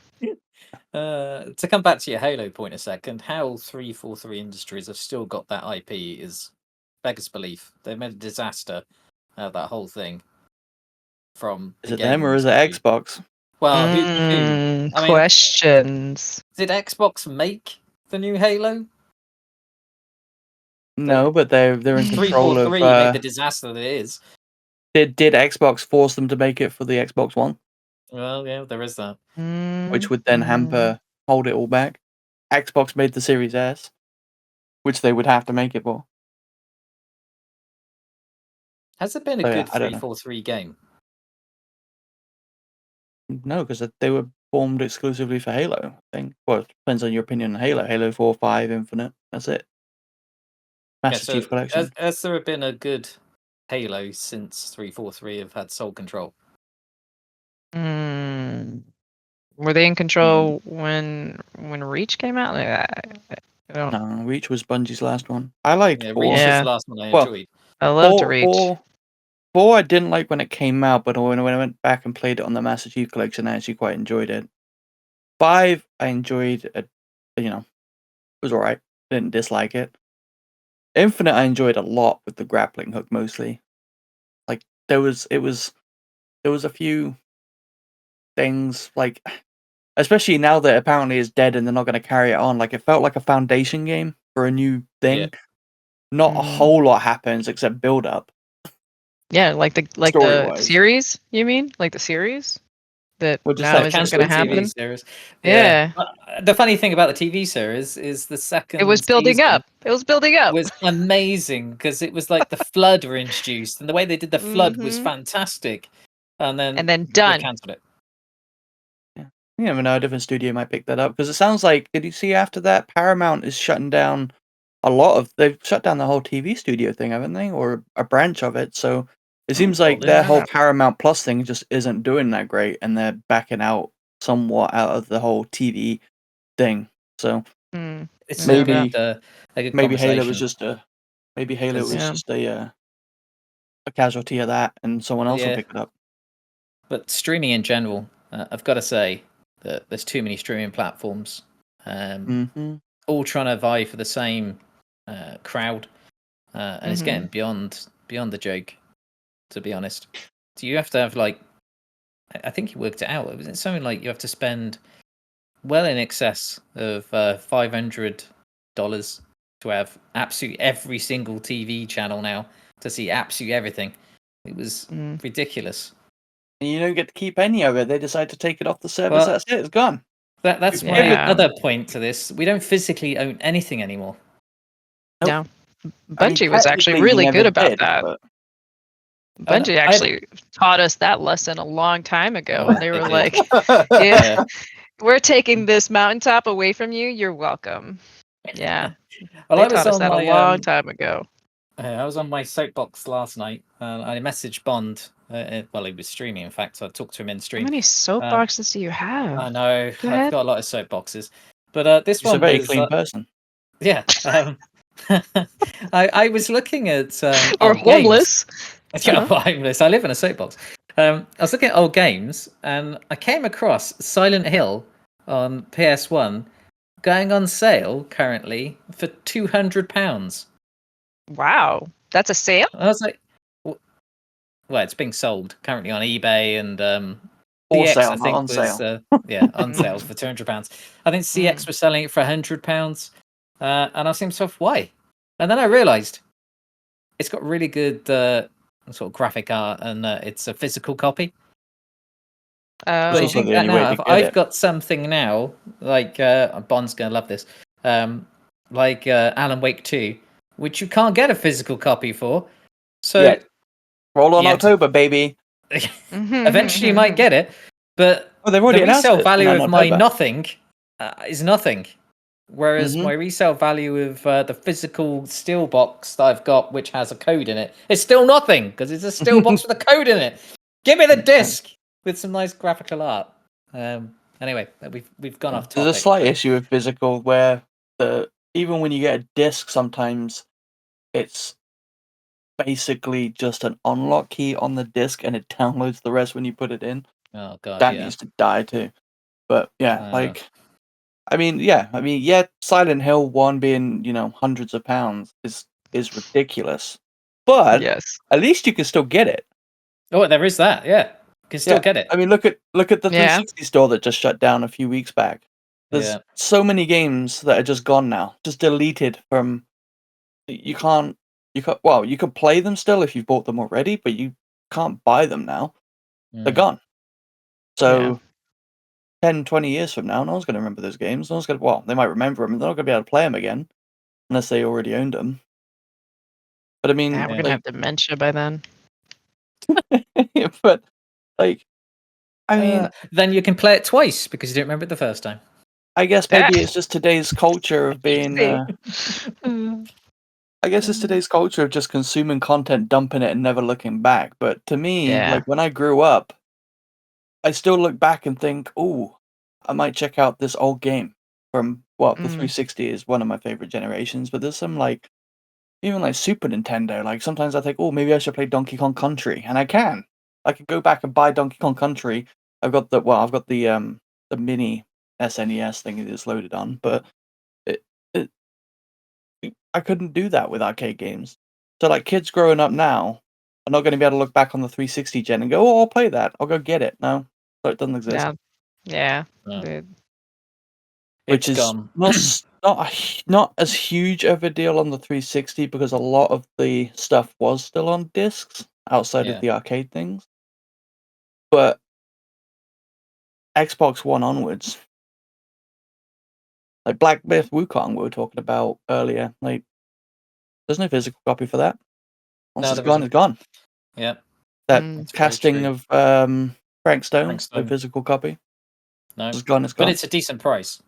To come back to your Halo point a second, how 343 Industries have still got that IP is beggars belief. They made a disaster out of that whole thing. Is it them or is it Xbox? Well, who? Questions. Did Xbox make the new Halo? No, but they're in control of. 343 made the disaster that it is. Did Xbox force them to make it for the Xbox One? Well, yeah, there is that. Which would then hold it all back. Xbox made the Series S, which they would have to make it for. Has there been a good 343 game? No, because they were formed exclusively for Halo, I think. Well, it depends on your opinion on Halo. Halo 4, 5, Infinite. That's it. Master Chief Collection. Has there been a good Halo since 343 have had sole control? Were they in control when Reach came out? No, Reach was Bungie's last one. I liked 4. Reach was the last one I enjoyed. I loved Reach. 4 I didn't like when it came out, but when I went back and played it on the Master Chief Collection, I actually quite enjoyed it. 5 I enjoyed. It was alright. Didn't dislike it. Infinite I enjoyed a lot with the grappling hook mostly. Like there was a few things like, especially now that apparently it's dead and they're not going to carry it on. Like it felt like a foundation game for a new thing. Yeah. Not a whole lot happens except build up. Yeah, like the series. You mean like the series that now isn't going to happen? Series. Yeah. The funny thing about the TV series is the second. It was building up. It was amazing because it was like the flood were introduced, and the way they did the flood was fantastic. And then done. They cancelled it. Yeah. You never know, a different studio might pick that up because it sounds like. Did you see after that Paramount is shutting down a lot of? They've shut down the whole TV studio thing, haven't they, or a branch of it? So it seems Oh, like didn't their know whole that. Paramount Plus thing just isn't doing that great, and they're backing out somewhat out of the whole TV thing. So Mm, It's I know that. maybe a good maybe Halo was conversation just a maybe Halo was because Yeah. just a casualty of that, and someone else will yeah, pick it up. but streaming in general, I've got to say that there's too many streaming platforms, Mm-hmm. all trying to vie for the same crowd, and it's getting Mhm. beyond the joke. To be honest, so you have to have like I think you worked it out. It was something like you have to spend well in excess of $500 to have absolutely every single TV channel now to see absolutely everything. It was Mm. ridiculous. And you don't get to keep any of it. They decide to take it off the service. Well, That's it. It's gone. that's We've my pivoted. Yeah. other point to this. We don't physically own anything anymore. Nope. No. I mean, Bungie was actually technically, you really never good about did, that. but And Bungie actually taught us that lesson a long time ago, oh, and they they were did. like, "Yeah, Yeah. we're taking this mountaintop away from you. You're welcome." Yeah, Well, they I was taught us on that a my long time ago. I was on my soapbox last night. I messaged Bond. Well, he was streaming. In fact, so I talked to him in How stream. many soapboxes do you have? I know Go I've ahead. got a lot of soapboxes, but this he's a one very was clean person. yeah. I was looking at Or old games. homeless. Yeah, Uh-huh. well, I live in a soapbox. I was looking at old games, and I came across Silent Hill on PS1 going on sale currently for £200. Wow, that's a sale. I was like, well, it's being sold currently on eBay, and For CX sale, I not think on was sale. yeah on sale Mm, for £200. I think CX mm. was selling it for £100, and I was thinking to myself, why? And then I realised it's got really good sort of graphic art, and it's a physical copy. It's So you Oh, also think the that only way now, to if get I've it. got something now, like Bond's gonna love this, like Alan Wake 2, which you can't get a physical copy for. So Yeah. Roll on you have to October, baby. eventually you might get it, but Oh, they've the already announced resale it. value In of my October. nothing is nothing. Whereas Mm-hmm. my resale value of the physical steel box that I've got, which has a code in it, is still nothing because it's a steel box with a code in it. Give me the disc with some nice graphical art. Anyway, we've gone off There's a topic. slight But issue with physical where even when you get a disc, sometimes it's basically just an unlock key on the disc, and it downloads the rest when you put it in. oh god, That yeah. needs to die too. But yeah, Uh, like I mean, yeah, Silent Hill 1 being, hundreds of pounds is ridiculous. But yes. at least you can still get it. oh, there is that. Yeah, you can still Yeah. get it. I mean, look at the Yeah. 360 store that just shut down a few weeks back. There's Yeah, so many games that are just gone now, just deleted from. You can play them still if you've bought them already, but you can't buy them now. They're mm, gone. Yeah. So 10, 20 years from now, no one's going to remember those games. No one's going to, well, they might remember them, and they're not going to be able to play them again unless they already owned them. But I Yeah, mean, we're yeah. gonna have dementia by then. but like, I mean, Then you can play it twice because you didn't remember it the first time. I guess Ah, maybe it's just today's culture of being. see. I guess it's today's culture of just consuming content, dumping it, and never looking back. But to me, Yeah. like when I grew up, I still look back and think, "Oh, I might check out this old game from the Mm, 360 is one of my favorite generations." But there's some like even like Super Nintendo. Like sometimes I think, "Oh, maybe I should play Donkey Kong Country," and I can. I can go back and buy Donkey Kong Country. I've got the mini SNES thing that it's loaded on, but it, it I couldn't do that with arcade games. So like kids growing up now are not going to be able to look back on the 360 gen and go, "Oh, I'll play that. I'll go get it." No, so it doesn't exist. yeah. Yeah. No, Dude. Which it's is gone. not as huge of a deal on the 360 because a lot of the stuff was still on discs outside of Yeah, the arcade things. But Xbox One onwards, like Black Myth Wukong we were talking about earlier, like there's no physical copy for that. Once no, it's there gone, isn't. it's gone. Yeah, That Mm, that's very casting true. of Frank Stone, Thanks, no Stone. physical copy. No, It's gone. It's but gone. it's a decent price.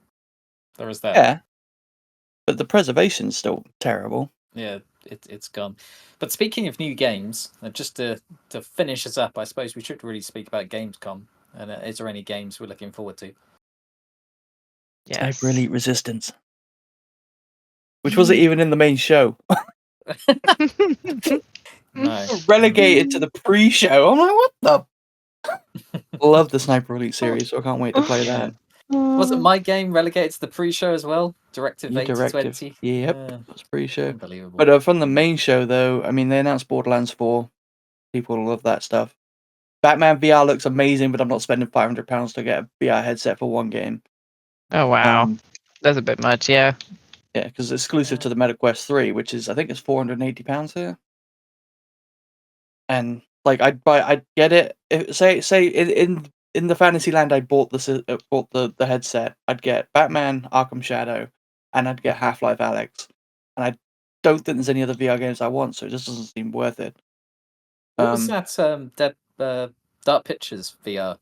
There is that. Yeah, but the preservation's still terrible. Yeah, it's gone. But speaking of new games, just to finish us up, I suppose we should really speak about Gamescom. And is there any games we're looking forward to? Yes. Cyber Elite Resistance, which wasn't even in the main show. No. Relegated to the pre-show. I'm like, what the? Love the Sniper Elite series, so I can't wait to play that. Wasn't my game relegated to the pre-show as well? Directive Yeah, 8020? Yep, Yeah. that's pre-show. Unbelievable. But from the main show, though, I mean, they announced Borderlands 4. People love that stuff. Batman VR looks amazing, but I'm not spending £500 to get a VR headset for one game. Oh wow, that's a bit much. Yeah. Yeah, because it's exclusive to the MetaQuest 3, which is I think it's £480 here. And like I'd get it. Say in the Fantasyland I bought the headset. I'd get Batman Arkham Shadow, and I'd get Half-Life Alyx, and I don't think there's any other VR games I want, so it just doesn't seem worth it. What was that Dark Pictures VR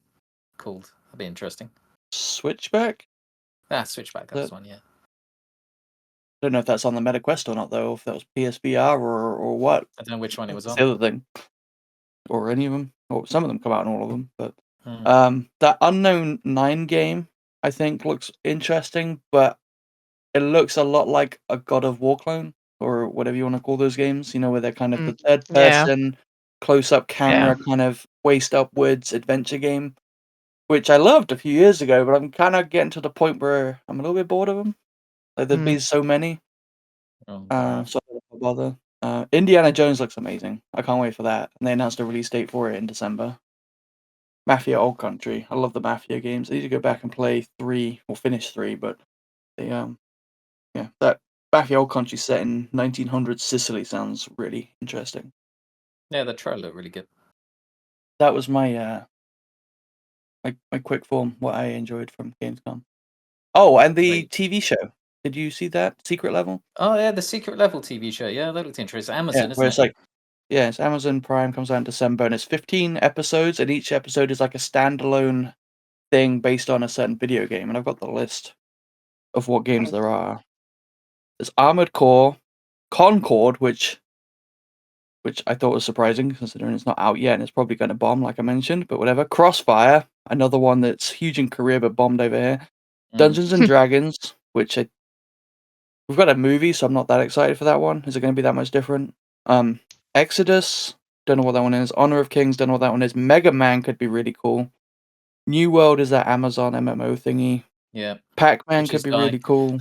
called? That'd be interesting. Switchback? Switchback, that's one, yeah. I don't know if that's on the MetaQuest or not, though. If that was PSVR or what. I don't know which one it was on. The other thing, or any of them, or some of them come out in all of them. But Hmm. that Unknown 9 game, I think, looks interesting, but it looks a lot like a God of War clone, or whatever you want to call those games. You know, where they're kind of the third person, close-up camera, kind of waist upwards adventure game, which I loved a few years ago. But I'm kind of getting to the point where I'm a little bit bored of them. Like there's been so many. Oh, wow. So I don't bother. Indiana Jones looks amazing. I can't wait for that. And they announced a release date for it in December. Mafia Old Country. I love the Mafia games. I need to go back and play 3 or finish 3, but they yeah, that Mafia Old Country set in 1900s Sicily sounds really interesting. Yeah, the trailer looked really good. That was my my quick form what I enjoyed from Gamescom. Oh, and the TV show. Did you see that? Secret Level? Oh yeah, the Secret Level TV show. Yeah, that looked interesting. Amazon, Yeah, isn't where it? it's like, yeah, it's Amazon Prime, comes out in December, and it's 15 episodes, and each episode is like a standalone thing based on a certain video game. And I've got the list of what games there are. There's Armored Core, Concord, which I thought was surprising considering it's not out yet and it's probably going to bomb, like I mentioned. But whatever. Crossfire, another one that's huge in Korea but bombed over here. Dungeons and Dragons, which we've got a movie, so I'm not that excited for that one. Is it going to be that much different? Exodus, don't know what that one is. Honor of Kings, don't know what that one is. Mega Man could be really cool. New World is that Amazon MMO thingy. Yeah. Pac-Man could be really cool.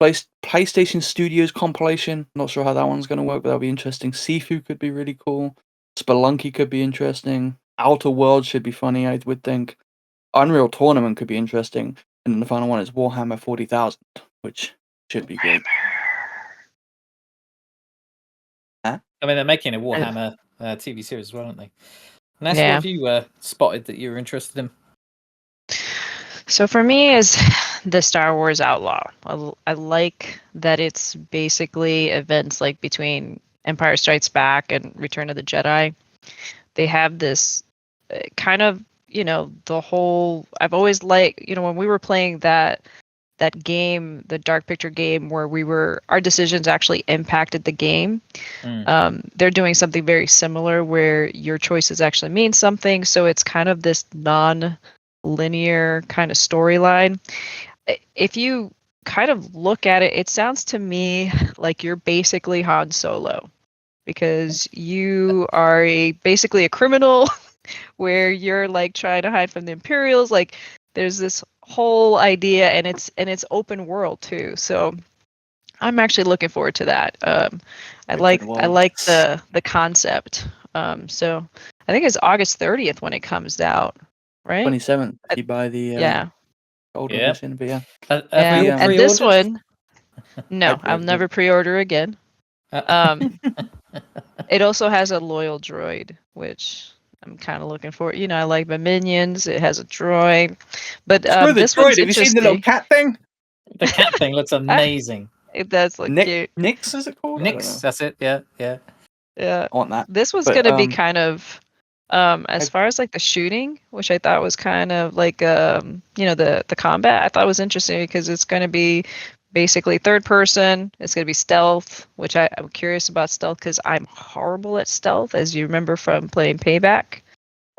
PlayStation Studios compilation. Not sure how that one's going to work, but that'll be interesting. Sifu could be really cool. Spelunky could be interesting. Outer Worlds should be funny, I would think. Unreal Tournament could be interesting. And then the final one is Warhammer 40,000, which should be good. Huh? I mean, they're making a Warhammer TV series as well, aren't they? Ness, what have you spotted that you were interested in? So for me, is the Star Wars Outlaw. I like that it's basically events like between Empire Strikes Back and Return of the Jedi. They have this kind of, the whole. I've always liked, when we were playing that game, the Dark Picture game, where our decisions actually impacted the game. They're doing something very similar where your choices actually mean something. So it's kind of this non-linear kind of storyline. If you kind of look at it, it sounds to me like you're basically Han Solo, because you are basically a criminal where you're like trying to hide from the Imperials. Like there's this whole idea, and it's open world too. So I'm actually looking forward to that. I like the concept. So I think it's August 30th when it comes out, right? 27th. If you buy the old edition, but yeah. And this one, no, I'll never pre-order again. It also has a loyal droid, which I'm kind of looking for. I like my minions. It has a droid, but this one's Have you seen the little cat thing? The cat thing looks amazing. It does look cute. Nix, is it called? Nix, that's it. Yeah. I want that. This one's gonna be kind of As far as like the shooting, which I thought was kind of like the combat, I thought was interesting because it's going to be basically third person. It's going to be stealth, which I'm curious about stealth because I'm horrible at stealth, as you remember from playing Payback.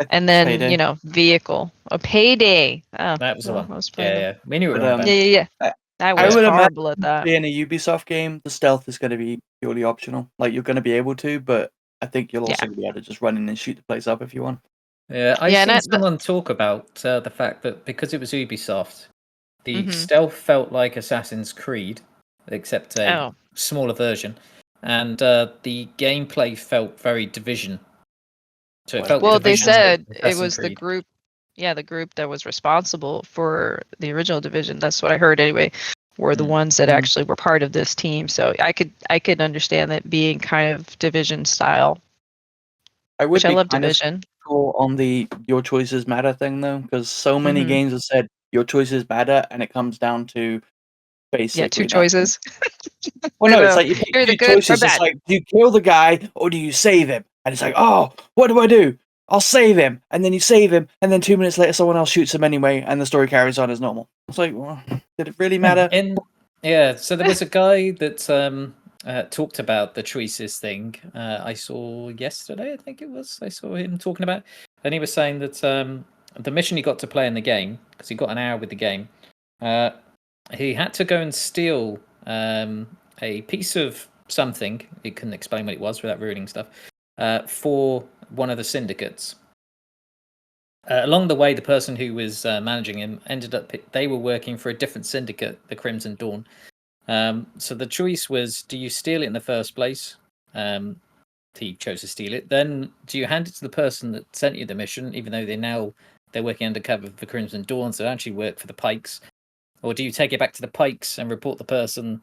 And then Payday. vehicle, a Payday. Oh, That was the well, one. I was playing Yeah. We knew it But, were on about. Yeah. I I was would imagine horrible at that. being a Ubisoft game, the stealth is going to be purely optional. Like you're going to be able to, but I think you'll also be able to just run in and shoot the place up if you want. Yeah, I've Yeah, seen and someone talk about the fact that because it was Ubisoft, the Mhm. stealth felt like Assassin's Creed, except a Oh. smaller version, and the gameplay felt very Division. So it felt Well, they Division said it Assassin's was the Creed. group, the group that was responsible for the original Division. That's what I heard anyway. Were the ones that actually were part of this team. So I could understand that being kind of Division style. I would Which I be love kind of Division. cool on the your choices matter thing though, because so many Mhm. games have said your choices matter, and it comes down to basically Yeah, two nothing. choices. Well, I no, it's know. like you pick You're the two good or choices. It's bad. like, do you kill the guy or do you save him? And it's like, oh, what do I do? I'll save him, and then you save him, and then 2 minutes later, someone else shoots him anyway, and the story carries on as normal. It's like, well, did it really matter? So there was a guy that talked about the choices thing. I saw yesterday, I think it was. I saw him talking about, and he was saying that the mission he got to play in the game, because he got an hour with the game, he had to go and steal a piece of something. He couldn't explain what it was without ruining stuff. For one of the syndicates. Along the way, the person who was managing him ended up. They were working for a different syndicate, the Crimson Dawn. So the choice was: do you steal it in the first place? He chose to steal it. Then, do you hand it to the person that sent you the mission, even though they're working undercover for the Crimson Dawn, so they actually work for the Pikes? Or do you take it back to the Pikes and report the person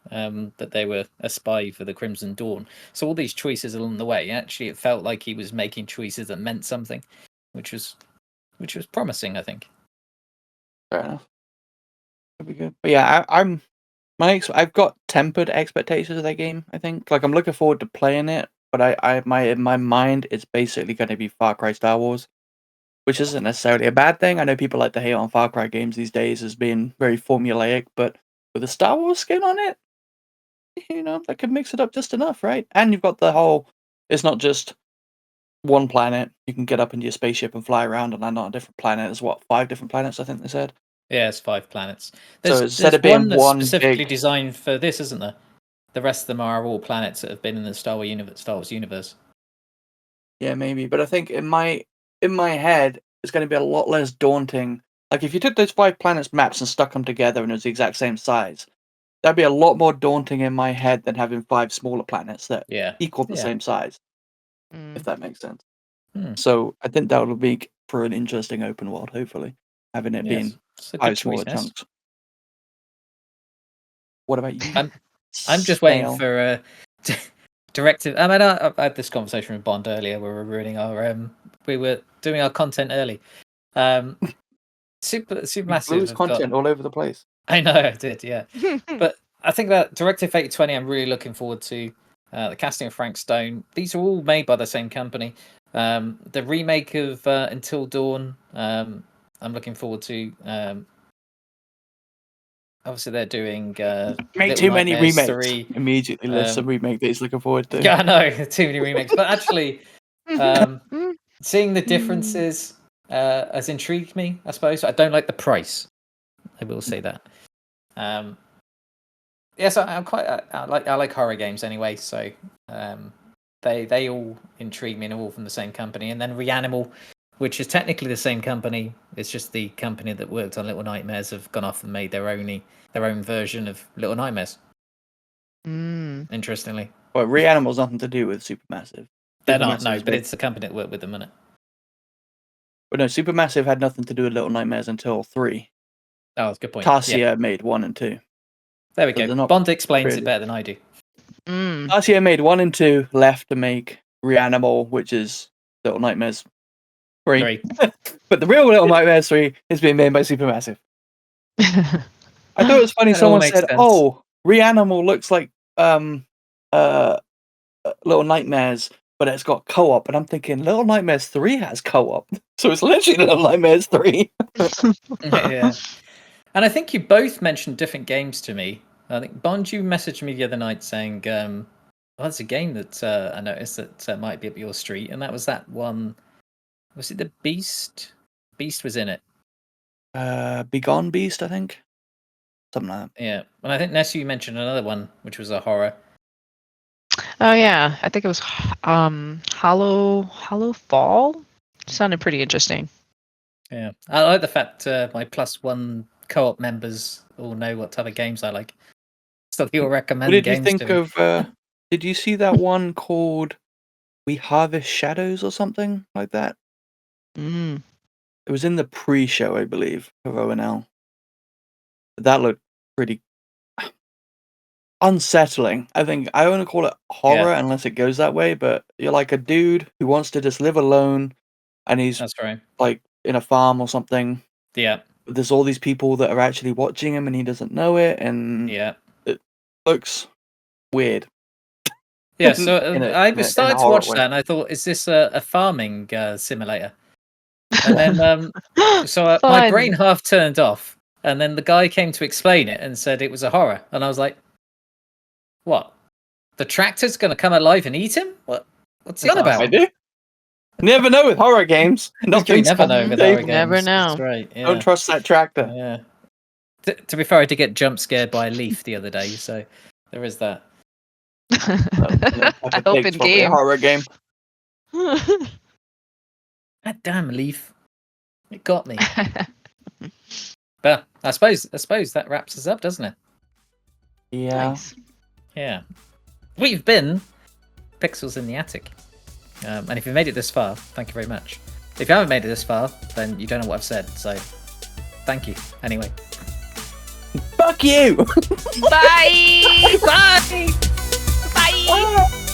that they were a spy for the Crimson Dawn? So all these choices along the way, actually, it felt like he was making choices that meant something, which was promising, I think. Fair enough. That'd be good. But yeah, I've got tempered expectations of that game. I think, like, I'm looking forward to playing it, but in my mind, it's basically going to be Far Cry Star Wars, which isn't necessarily a bad thing. I know people like to hate on Far Cry games these days as being very formulaic, but with a Star Wars skin on it, that could mix it up just enough, right? And you've got the whole, it's not just one planet. You can get up into your spaceship and fly around and land on a different planet. There's 5 different planets, I think they said. Yeah, it's 5 planets. So instead of one being that's one specifically big, designed for this, isn't there? The rest of them are all planets that have been in the Star Wars universe. yeah, maybe. But I think in my head, it's going to be a lot less daunting. Like if you took those 5 planets maps and stuck them together and it was the exact same size, that'd be a lot more daunting in my head than having 5 smaller planets that equal the same size. If that makes sense. So I think that will make for an interesting open world. Hopefully, having it being 5 smaller chunks. What about you? I'm just waiting for directive. I mean, I had this conversation with Bond earlier where we were doing our content early. Supermassive blew his content all over the place. I know I did, yeah. But I think that Directive 8020, I'm really looking forward to. The casting of Frank Stone. These are all made by the same company. The remake of Until Dawn, I'm looking forward to. Obviously, they're doing Make Little too many Nightmares remakes. 3. Immediately lists a remake that he's looking forward to. Yeah, I know, too many remakes. But actually, seeing the differences has intrigued me, I suppose. I don't like the price. I will say that. Yes, I'm quite. I like horror games anyway, so they all intrigue me, and are all from the same company. And then Reanimal, which is technically the same company, it's just the company that worked on Little Nightmares have gone off and made their own version of Little Nightmares. Interestingly, well, Reanimal's nothing to do with Supermassive. They're not, no, but it's the company that worked with them, isn't it? But no, Supermassive had nothing to do with Little Nightmares until 3. Oh, that's a good point. Tarsier made 1 and 2. There we go. Bond explains it better than I do. Tarsier made 1 and 2, left to make Reanimal, which is Little Nightmares 3. But the real Little Nightmares 3 is being made by Supermassive. I thought it was funny. Someone said, "Oh, Reanimal looks like Little Nightmares," but it's got co-op, and I'm thinking Little Nightmares 3 has co-op, so it's literally Little Nightmares 3. Yeah. And I think you both mentioned different games to me. I think Bond, you messaged me the other night saying, "Oh, there's a game that I noticed that might be up your street," and that was that one. Was it the Beast? Beast was in it. Begone Beast, I think. Something like that. Yeah, and I think Nessa, you mentioned another one, which was a horror. Oh yeah, I think it was Hollow Fall. Sounded pretty interesting. Yeah, I like the fact my +1 co-op members all know what type of games I like, so they all What recommend did you games think to me. of? Did you see that one called We Harvest Shadows or something like that? Mm. It was in the pre-show, I believe, of ONL. That looked pretty unsettling. I think I want to call it horror unless it goes that way, but you're like a dude who wants to just live alone, and he's That's right. like in a farm or something. Yeah, There's all these people that are actually watching him, and he doesn't know it, and yeah, it looks weird. yeah. So in a I started to horror watch way. that, and I thought, is this a farming simulator? And then so my Fun. brain half turned off, and then the guy came to explain it and said it was a horror, and I was like, "What? The tractor's going to come alive and eat him? What's he on about?" I do. Never know with horror games. You Nothing's never know with safe. horror Never games. know. That's right. Yeah. Don't trust that tractor. Yeah. To be fair, I did get jump scared by a leaf the other day, so there is that. I hope in A game. horror game. God damn leaf! It got me. But I suppose that wraps us up, doesn't it? Yeah. Nice. Yeah. We've been Pixels in the Attic. And if you've made it this far, thank you very much. If you haven't made it this far, then you don't know what I've said, so thank you. Anyway. Fuck you! Bye. Bye! Bye.